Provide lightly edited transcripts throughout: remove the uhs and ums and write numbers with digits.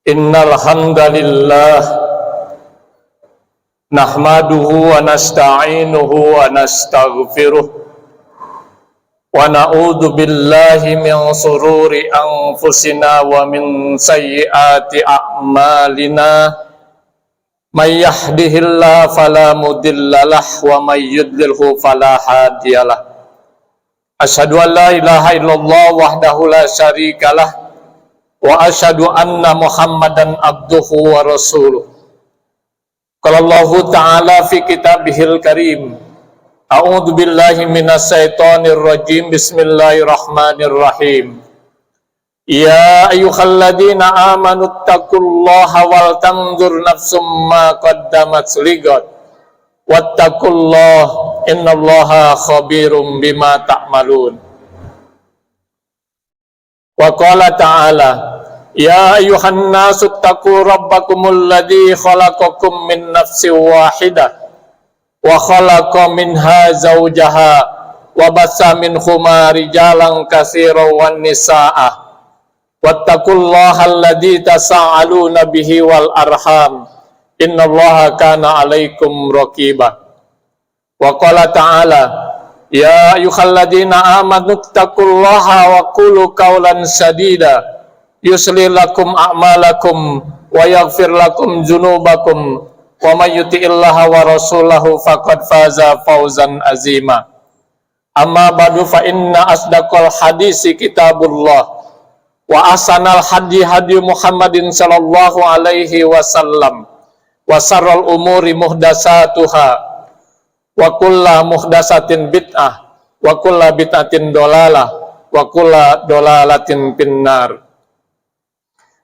Innal hamdalillah nahmaduhu wa nasta'inuhu wa nastaghfiruh wa na'udzu billahi min shururi anfusina wa min sayyiati a'malina. May yahdihillahu fala mudhillalah wa may yudlilhu fala hadiyalah. Asyhadu an la ilaha illallah wahdahu la syarikalah wa asyhadu anna Muhammadan abduhu wa rasuluh. Qala Allah Ta'ala fi kitabihil karim. A'udzu billahi minas syaitonir rajim. Bismillahirrahmanirrahim. Ya ayyuhalladzina amanu taqullaha wal tanzur nafsum ma qaddamat ligad. Wattaqullaha innallaha khabirum bima ta'malun. Wa qala ta'ala ya ayyuhan nasu taqu rabbakumul ladzi khalaqakum min nafsin wahidah wa khalaqa minha zawjaha wa bassa minhuma rijalan katsiran wan nisaa wattaqullaha alladzi tasaaluna bihi wal arham innallaha kana 'alaikum raqiba. Wa qala ta'ala ya ayyuhalladzina amanu taqullaha wa qulu qawlan sadida yuslih lakum a'malakum wa yaghfir lakum dzunubakum wa may yuti'illaha wa rasulahu faqad faza fawzan azima. Amma ba'du fa inna asdaqal hadisi kitabullah wa ahsanal hadi hadi Muhammadin sallallahu alaihi wasallam wa syarrul umuri muhdatsatuha wa kullu muhdatsatin bid'ah wa kullu bid'atin dolalah wa kullu dolalatin finnar.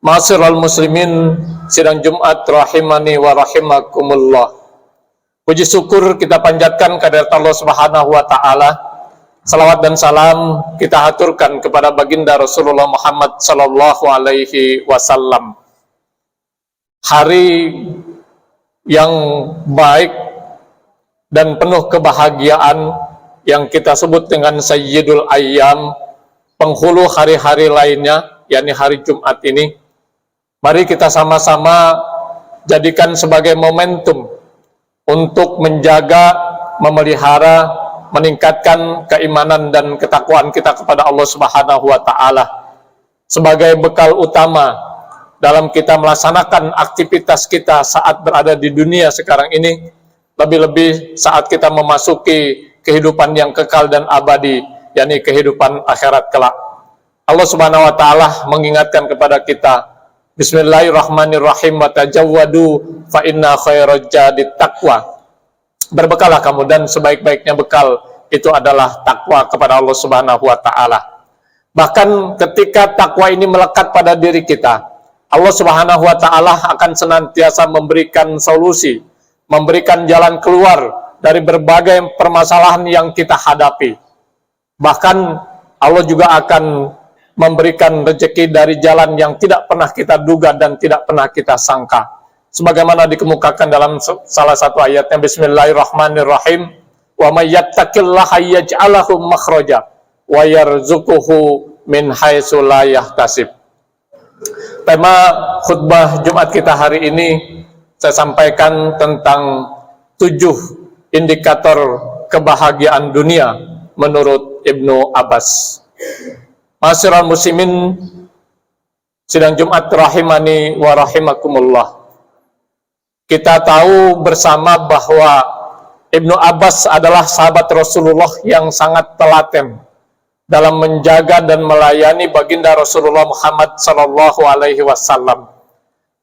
Ma'asyiral muslimin, sidang Jumat rahimani wa rahimakumullah. Puji syukur kita panjatkan kehadirat Allah Subhanahu wa taala. Salawat dan salam kita haturkan kepada baginda Rasulullah Muhammad sallallahu alaihi wasallam. Hari yang baik dan penuh kebahagiaan yang kita sebut dengan Sayyidul Ayyam, penghulu hari-hari lainnya, yakni hari Jumat ini. Mari kita sama-sama jadikan sebagai momentum untuk menjaga, memelihara, meningkatkan keimanan dan ketakwaan kita kepada Allah Subhanahu wa taala sebagai bekal utama dalam kita melaksanakan aktivitas kita saat berada di dunia sekarang ini, lebih-lebih saat kita memasuki kehidupan yang kekal dan abadi, yakni kehidupan akhirat kelak. Allah Subhanahu wa taala mengingatkan kepada kita, bismillahirrahmanirrahim, wa tajawwadu fa inna khairaz zadit taqwa. Berbekallah kamu dan sebaik-baiknya bekal itu adalah takwa kepada Allah Subhanahu wa taala. Bahkan ketika takwa ini melekat pada diri kita, Allah Subhanahu wa taala akan senantiasa memberikan solusi, memberikan jalan keluar dari berbagai permasalahan yang kita hadapi. Bahkan Allah juga akan memberikan rezeki dari jalan yang tidak pernah kita duga dan tidak pernah kita sangka. Sebagaimana dikemukakan dalam salah satu ayatnya, bismillahirrahmanirrahim, wa may yattaqillaha yaj'al lahu makhraja wa yarzuquhu min haitsu la yahtasib. Tema khutbah Jumat kita hari ini saya sampaikan tentang 7 indikator kebahagiaan dunia menurut Ibnu Abbas. Ma'asyiral muslimin, sidang Jumat rahimani wa rahimakumullah. Kita tahu bersama bahwa Ibnu Abbas adalah sahabat Rasulullah yang sangat telaten dalam menjaga dan melayani baginda Rasulullah Muhammad sallallahu alaihi wasallam.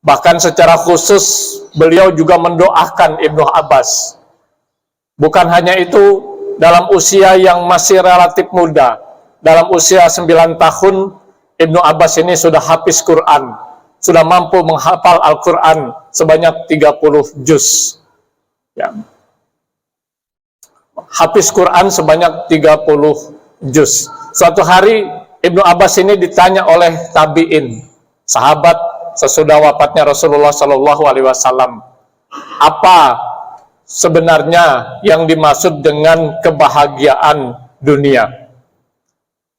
Bahkan secara khusus beliau juga mendoakan Ibnu Abbas. Bukan hanya itu, dalam usia yang masih relatif muda, dalam usia 9 tahun, Ibnu Abbas ini sudah hafiz Quran, sudah mampu menghafal Al-Quran sebanyak 30 juz. Ya. Hafiz Quran sebanyak 30 juz. Suatu hari Ibnu Abbas ini ditanya oleh tabi'in, sahabat sesudah wafatnya Rasulullah Shallallahu Alaihi Wasallam, apa sebenarnya yang dimaksud dengan kebahagiaan dunia?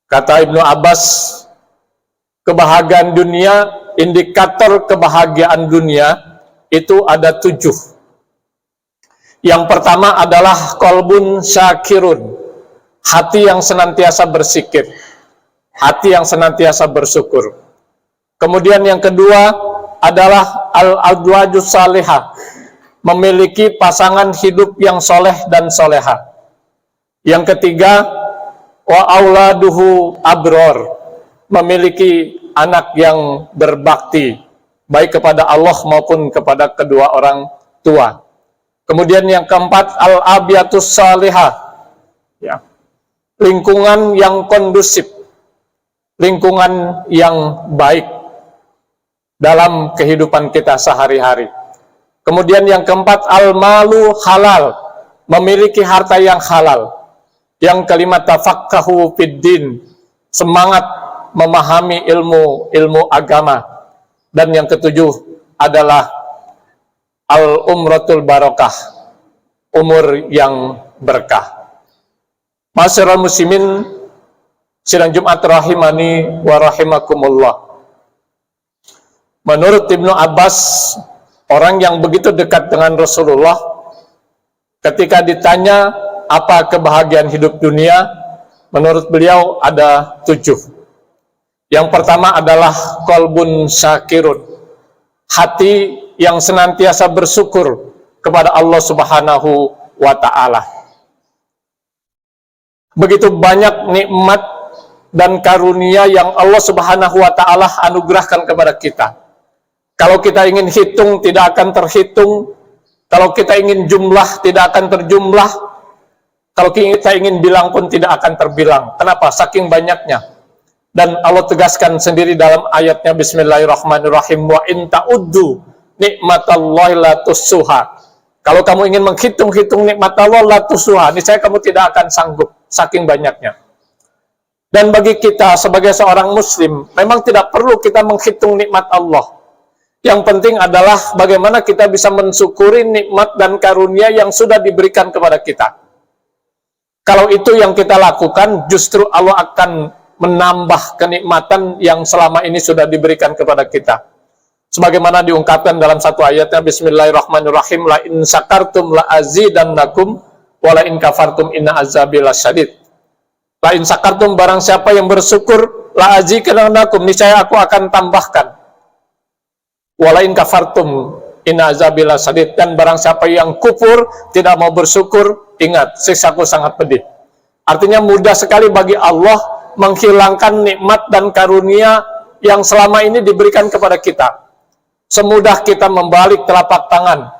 Kata Ibnu Abbas, kebahagiaan dunia indikator kebahagiaan dunia itu ada 7. Yang pertama adalah qalbun syakirun, hati yang senantiasa bersikir, hati yang senantiasa bersyukur. Kemudian yang kedua adalah al-azwajus salihah, memiliki pasangan hidup yang soleh dan soleha. Yang ketiga, wa auladuhu abror, memiliki anak yang berbakti, baik kepada Allah maupun kepada kedua orang tua. Kemudian yang keempat, al-abiyatus salihah, ya, lingkungan yang kondusif, lingkungan yang baik dalam kehidupan kita sehari-hari. Kemudian yang keempat, al-malu halal, memiliki harta yang halal. Yang kelima, tafaqahu fiddin, semangat memahami ilmu agama. Dan yang ketujuh adalah al-umratul barakah, umur yang berkah. Masyarul muslimin sidang Jumat rahimani wa rahimakumullah. Menurut Ibnu Abbas, orang yang begitu dekat dengan Rasulullah, ketika ditanya apa kebahagiaan hidup dunia, menurut beliau ada 7. Yang pertama adalah qalbun syakirun, hati yang senantiasa bersyukur kepada Allah Subhanahu wa Ta'ala. Begitu banyak nikmat dan karunia yang Allah Subhanahu wa Ta'ala anugerahkan kepada kita. Kalau kita ingin hitung, tidak akan terhitung. Kalau kita ingin jumlah, tidak akan terjumlah. Kalau kita ingin bilang pun tidak akan terbilang. Kenapa? Saking banyaknya. Dan Allah tegaskan sendiri dalam ayatnya, Bismillahirrahmanirrahim, wa in ta'uddu nikmatallahi la tussuha. Kalau kamu ingin menghitung-hitung nikmat Allah, la tussuha, niscaya kamu tidak akan sanggup, saking banyaknya. Dan bagi kita sebagai seorang muslim, memang tidak perlu kita menghitung nikmat Allah. Yang penting adalah bagaimana kita bisa mensyukuri nikmat dan karunia yang sudah diberikan kepada kita. Kalau itu yang kita lakukan, justru Allah akan menambah kenikmatan yang selama ini sudah diberikan kepada kita. Sebagaimana diungkapkan dalam satu ayatnya, Bismillahirrahmanirrahim, la in syakartum la azidannakum wa la in kafartum inna azabi lasyadid. La in syakartum, barang siapa yang bersyukur, la azidannakum, niscaya aku akan tambahkan. Walain kafartum inna azabila sadid, dan barang siapa yang kufur, tidak mau bersyukur, ingat, siksaku sangat pedih. Artinya mudah sekali bagi Allah menghilangkan nikmat dan karunia yang selama ini diberikan kepada kita. Semudah kita membalik telapak tangan,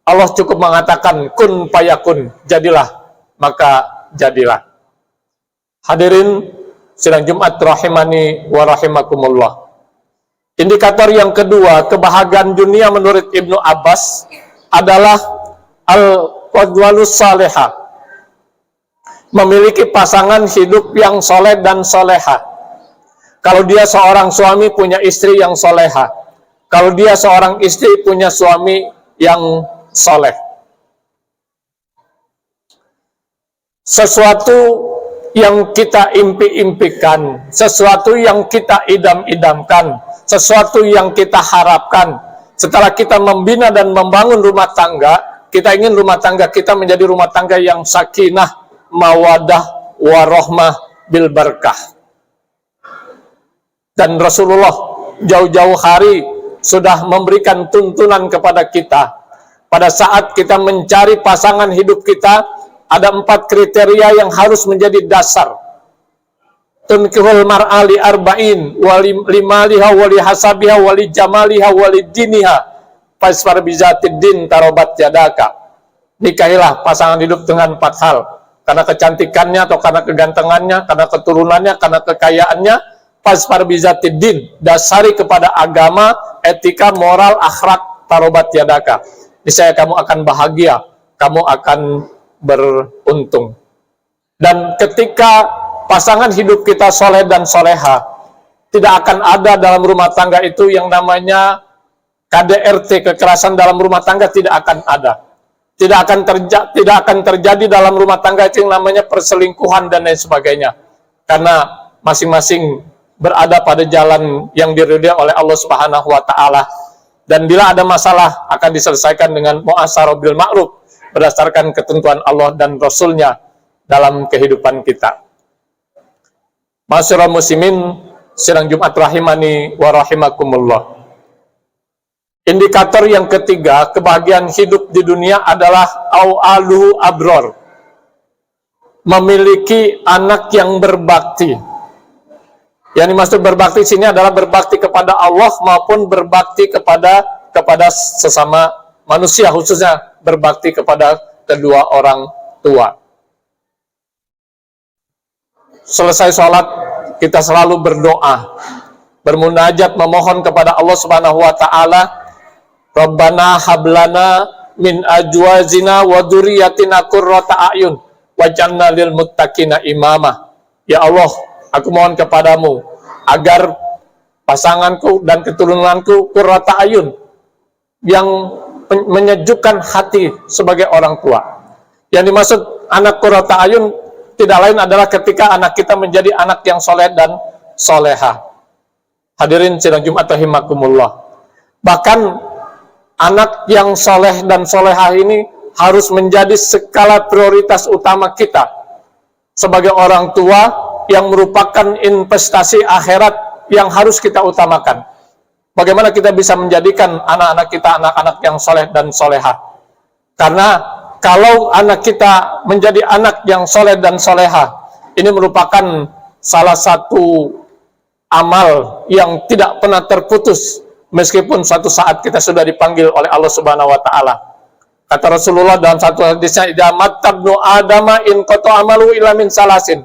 Allah cukup mengatakan kun fayakun, jadilah, maka jadilah. Hadirin sidang Jumat rahimani wa rahimakumullah. Indikator yang kedua, kebahagiaan dunia menurut Ibnu Abbas adalah al-qadwalus salihah, memiliki pasangan hidup yang soleh dan soleha. Kalau dia seorang suami, punya istri yang soleha. Kalau dia seorang istri, punya suami yang soleh. Sesuatu yang kita impi-impikan, sesuatu yang kita idam-idamkan, sesuatu yang kita harapkan. Setelah kita membina dan membangun rumah tangga, kita ingin rumah tangga kita menjadi rumah tangga yang sakinah, mawadah, warohmah, bil barakah. Dan Rasulullah jauh-jauh hari sudah memberikan tuntunan kepada kita. Pada saat kita mencari pasangan hidup kita, ada 4 kriteria yang harus menjadi dasar. Tunkihul mar'ali arba'in, wali limaliha, wali hasabiha, wali jamaliha, wali diniha, fasfar bizatiddin tarobat yadaka. Nikahilah pasangan hidup dengan 4 hal. Karena kecantikannya, atau karena kegantengannya, karena keturunannya, karena kekayaannya, fasfar bizatiddin, dasari kepada agama, etika, moral, akhlak, tarobat yadaka. Niscaya kamu akan bahagia, kamu akan beruntung. Dan ketika pasangan hidup kita soleh dan soleha, tidak akan ada dalam rumah tangga itu yang namanya KDRT, kekerasan dalam rumah tangga, tidak akan ada. Tidak akan terjadi dalam rumah tangga itu yang namanya perselingkuhan dan lain sebagainya. Karena masing-masing berada pada jalan yang diridhai oleh Allah Subhanahu wa taala. Dan bila ada masalah akan diselesaikan dengan mu'asyarah bil ma'ruf berdasarkan ketentuan Allah dan Rasul-Nya dalam kehidupan kita. Ma'asyiral muslimin sidang Jumat rahimani wa rahimakumullah. Indikator yang ketiga kebahagiaan hidup di dunia adalah awaluhu abror. Memiliki anak yang berbakti. Yang dimaksud berbakti sini adalah berbakti kepada Allah maupun berbakti kepada sesama manusia, khususnya berbakti kepada kedua orang tua. Selesai sholat, kita selalu berdoa, bermunajat, memohon kepada Allah Subhanahu wa taala, Rabbana hablana min ajwazina wa dzurriyyatina qurrata a'yun waj'alna lil muttaqina imama. Ya Allah, aku mohon kepadamu agar pasanganku dan keturunanku qurrata a'yun, yang menyejukkan hati sebagai orang tua. Yang dimaksud anak qurrata a'yun tidak lain adalah ketika anak kita menjadi anak yang soleh dan soleha. Hadirin sidang Jumat rahimakumullah. Bahkan anak yang soleh dan soleha ini harus menjadi skala prioritas utama kita sebagai orang tua, yang merupakan investasi akhirat yang harus kita utamakan. Bagaimana kita bisa menjadikan anak-anak kita anak-anak yang soleh dan soleha? Karena kalau anak kita menjadi anak yang soleh dan soleha, ini merupakan salah satu amal yang tidak pernah terputus, meskipun suatu saat kita sudah dipanggil oleh Allah Subhanahu wa taala. Kata Rasulullah dalam satu hadisnya, "Idza matabnu adama in qata amalu illa min salasin,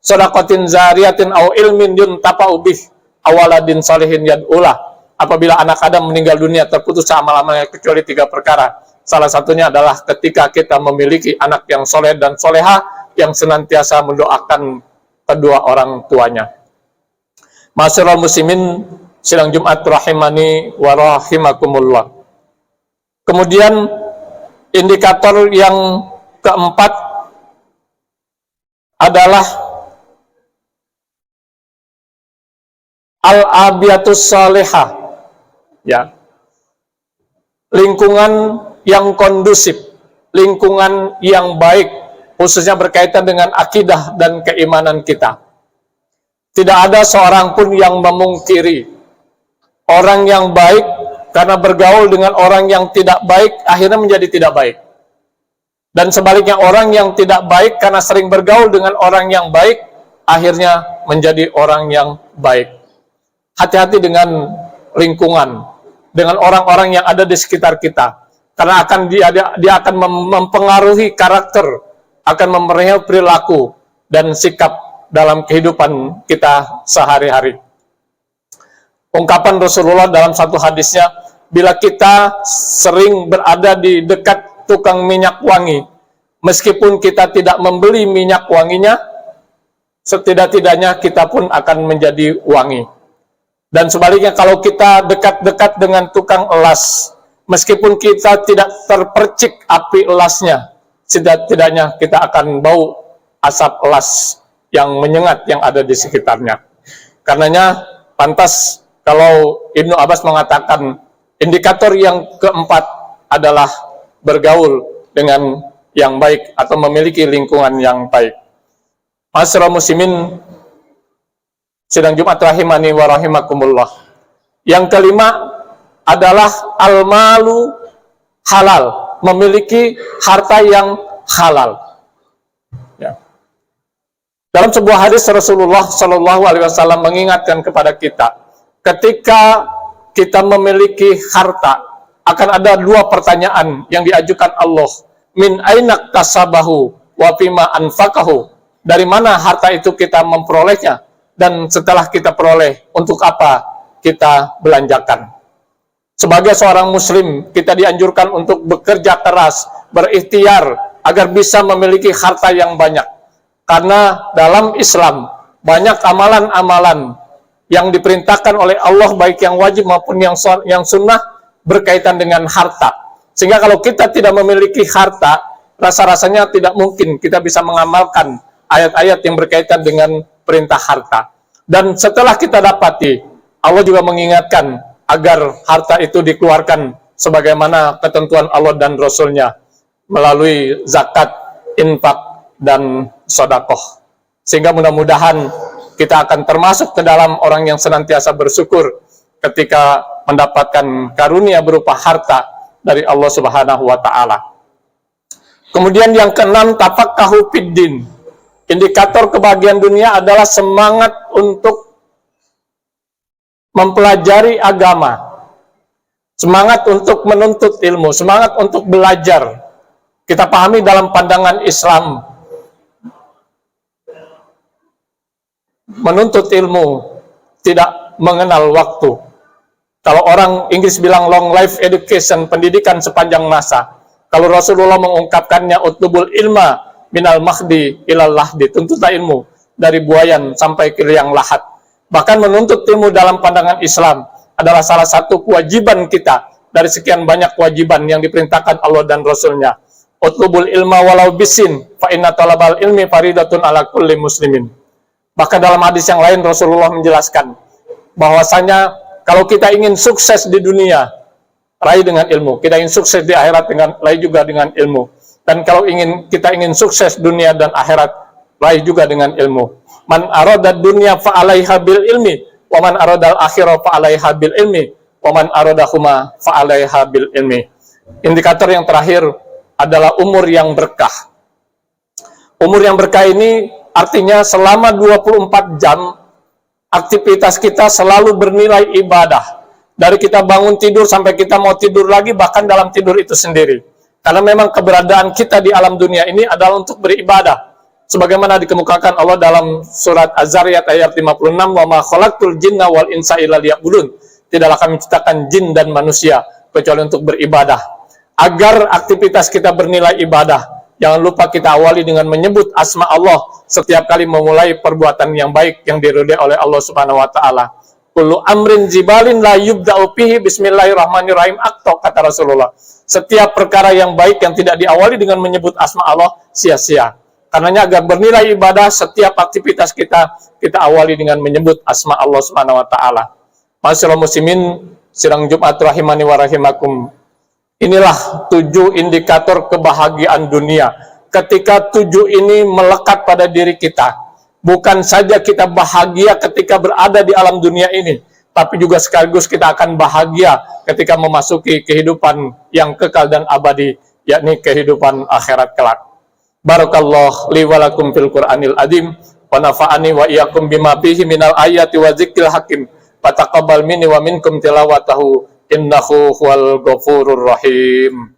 shadaqatin zariyatin aw ilmin yuntafa'u bih, awaladin salihin yad'ulah." Apabila anak Adam meninggal dunia, terputus amal-amalnya kecuali 3 perkara. Salah satunya adalah ketika kita memiliki anak yang soleh dan soleha, yang senantiasa mendoakan kedua orang tuanya. Ma'asyiral muslimin sidang Jumat rahimani wa rahimakumullah. Kemudian indikator yang keempat adalah al-abiyatus salihah, ya, lingkungan yang kondusif, lingkungan yang baik, khususnya berkaitan dengan akidah dan keimanan kita. Tidak ada seorang pun yang memungkiri orang yang baik karena bergaul dengan orang yang tidak baik akhirnya menjadi tidak baik. Dan sebaliknya, orang yang tidak baik karena sering bergaul dengan orang yang baik akhirnya menjadi orang yang baik. Hati-hati dengan lingkungan, dengan orang-orang yang ada di sekitar kita, karena dia akan mempengaruhi karakter, akan mempengaruhi perilaku dan sikap dalam kehidupan kita sehari-hari. Ungkapan Rasulullah dalam satu hadisnya, bila kita sering berada di dekat tukang minyak wangi, meskipun kita tidak membeli minyak wanginya, setidak-tidaknya kita pun akan menjadi wangi. Dan sebaliknya, kalau kita dekat-dekat dengan tukang elas, meskipun kita tidak terpercik api elasnya, setidak-tidaknya kita akan bau asap elas yang menyengat yang ada di sekitarnya. Karenanya pantas kalau Ibnu Abbas mengatakan indikator yang keempat adalah bergaul dengan yang baik atau memiliki lingkungan yang baik. Ma'asyiral muslimin sidang Jumat rahimani wa rahimakumullah. Yang kelima adalah al-malu halal, memiliki harta yang halal. Ya. Dalam sebuah hadis Rasulullah Shallallahu Alaihi Wasallam mengingatkan kepada kita, ketika kita memiliki harta, akan ada 2 pertanyaan yang diajukan Allah. Min ainak tasabahu wa fima anfaqahu. Dari mana harta itu kita memperolehnya, dan setelah kita peroleh, untuk apa kita belanjakan. Sebagai seorang muslim, kita dianjurkan untuk bekerja keras, berikhtiar agar bisa memiliki harta yang banyak. Karena dalam Islam banyak amalan-amalan yang diperintahkan oleh Allah, baik yang wajib maupun yang sunnah, berkaitan dengan harta. Sehingga kalau kita tidak memiliki harta, rasa-rasanya tidak mungkin kita bisa mengamalkan ayat-ayat yang berkaitan dengan perintah harta. Dan setelah kita dapati, Allah juga mengingatkan agar harta itu dikeluarkan sebagaimana ketentuan Allah dan Rasul-Nya melalui zakat, infak, dan sedekah. Sehingga mudah-mudahan kita akan termasuk ke dalam orang yang senantiasa bersyukur ketika mendapatkan karunia berupa harta dari Allah Subhanahu wa taala. Kemudian yang keenam, tafaqahu fiddin. Indikator kebahagiaan dunia adalah semangat untuk mempelajari agama, semangat untuk menuntut ilmu, semangat untuk belajar. Kita pahami dalam pandangan Islam, menuntut ilmu tidak mengenal waktu. Kalau orang Inggris bilang long life education, pendidikan sepanjang masa. Kalau Rasulullah mengungkapkannya utlubul ilma minal mahdi ilal lahdi, tuntutlah ilmu dari buayan sampai ke liang lahat. Bahkan menuntut ilmu dalam pandangan Islam adalah salah satu kewajiban kita dari sekian banyak kewajiban yang diperintahkan Allah dan Rasul-Nya. Utlubul ilma walau bisin fa inna talabal ilmi faridatun ala kulli muslimin. Bahkan dalam hadis yang lain Rasulullah menjelaskan bahwasanya kalau kita ingin sukses di dunia, raih dengan ilmu. Kita ingin sukses di akhirat, raih juga dengan ilmu. Dan kalau kita ingin sukses dunia dan akhirat, raih juga dengan ilmu. Man aradad dunya fa alaiha bil ilmi, wa man aradal akhirah fa alaiha bil ilmi, wa man aradahuma fa alaiha bil ilmi. Indikator yang terakhir adalah umur yang berkah. Umur yang berkah ini artinya selama 24 jam aktivitas kita selalu bernilai ibadah. Dari kita bangun tidur sampai kita mau tidur lagi, bahkan dalam tidur itu sendiri. Karena memang keberadaan kita di alam dunia ini adalah untuk beribadah. Sebagaimana dikemukakan Allah dalam surat Az-Zariyat ayat 56, "Wa ma khalaqtul jinna wal insa illa liya'budun." Tidaklah kami ciptakan jin dan manusia kecuali untuk beribadah. Agar aktivitas kita bernilai ibadah, jangan lupa kita awali dengan menyebut asma Allah setiap kali memulai perbuatan yang baik yang diridhai oleh Allah Subhanahu wa taala. Kullu amrin jibalin la yubda'u bihi bismillahirrahmanirrahim, kata Rasulullah. Setiap perkara yang baik yang tidak diawali dengan menyebut asma Allah sia-sia. Karenanya agar bernilai ibadah, setiap aktivitas kita awali dengan menyebut asma Allah Subhanahu wa taala. Masyaallah muslimin, sidang Jumat rahimani wa rahimakum. Inilah 7 indikator kebahagiaan dunia. Ketika 7 ini melekat pada diri kita, bukan saja kita bahagia ketika berada di alam dunia ini, tapi juga sekaligus kita akan bahagia ketika memasuki kehidupan yang kekal dan abadi, yakni kehidupan akhirat kelak. Barakallahu li wa lakum fil Qur'anil azim wa nafa'ani wa iyyakum bima fihi minal ayati wa dzikril hakim. Fataqabbal minni wa minkum tilawatahu innahu huwal ghafurur rahim.